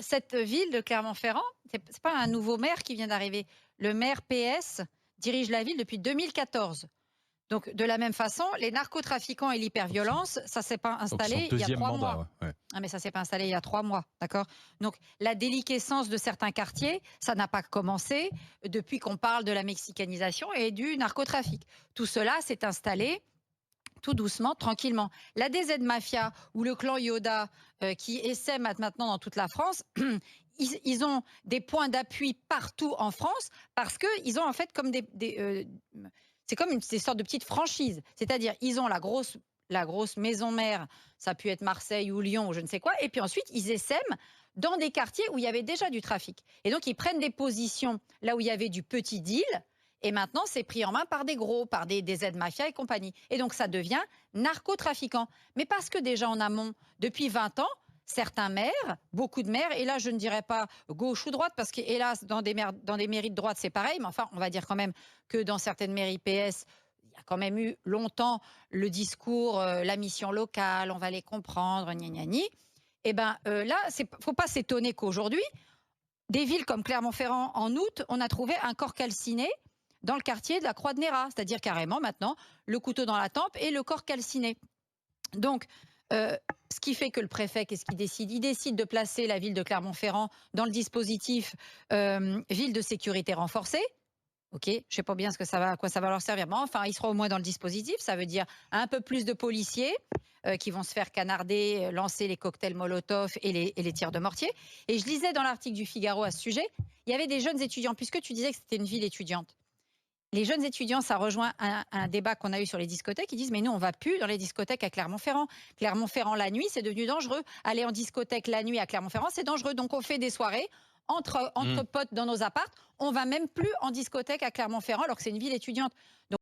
cette ville de Clermont-Ferrand, c'est pas un nouveau maire qui vient d'arriver. Le maire PS dirige la ville depuis 2014. Donc, de la même façon, les narcotrafiquants et l'hyperviolence, ça s'est pas Donc son installé il y a deuxième 3 mandat, mois. ouais. Ouais. Ah, mais ça s'est pas installé il y a 3 mois, d'accord? Donc, la déliquescence de certains quartiers, ça n'a pas commencé depuis qu'on parle de la mexicanisation et du narcotrafic. Tout cela s'est installé tout doucement, tranquillement. La DZ Mafia ou le clan Yoda qui essaie maintenant dans toute la France, ils ont des points d'appui partout en France parce qu'ils ont en fait comme c'est comme des sortes de petites franchises. C'est-à-dire, ils ont la grosse maison mère, ça a pu être Marseille ou Lyon ou je ne sais quoi, et puis ensuite, ils essaiment dans des quartiers où il y avait déjà du trafic. Et donc, ils prennent des positions là où il y avait du petit deal, et maintenant, c'est pris en main par des gros, par des aides-mafias et compagnie. Et donc, ça devient narcotrafiquant. Mais parce que déjà en amont, depuis 20 ans, certains maires, beaucoup de maires, et là, je ne dirais pas gauche ou droite, parce que, hélas, dans des mairies de droite, c'est pareil, mais enfin, on va dire quand même que dans certaines mairies PS, il y a quand même eu longtemps le discours, la mission locale, on va les comprendre, gna gna gni. Et bien là, il ne faut pas s'étonner qu'aujourd'hui, des villes comme Clermont-Ferrand, en août, on a trouvé un corps calciné dans le quartier de la Croix de Néra, c'est-à-dire carrément maintenant le couteau dans la tempe et le corps calciné. Donc, ce qui fait que le préfet, qu'est-ce qu'il décide? Il décide de placer la ville de Clermont-Ferrand dans le dispositif ville de sécurité renforcée. OK, je ne sais pas bien à quoi ça va leur servir. Mais enfin, ils seront au moins dans le dispositif. Ça veut dire un peu plus de policiers qui vont se faire canarder, lancer les cocktails Molotov et les tirs de mortier. Et je lisais dans l'article du Figaro à ce sujet, il y avait des jeunes étudiants, puisque tu disais que c'était une ville étudiante. Les jeunes étudiants, ça rejoint un débat qu'on a eu sur les discothèques. Ils disent, mais nous, on ne va plus dans les discothèques à Clermont-Ferrand. Clermont-Ferrand, la nuit, c'est devenu dangereux. Aller en discothèque la nuit à Clermont-Ferrand, c'est dangereux. Donc, on fait des soirées entre potes dans nos appartes. On va même plus en discothèque à Clermont-Ferrand, alors que c'est une ville étudiante. Donc,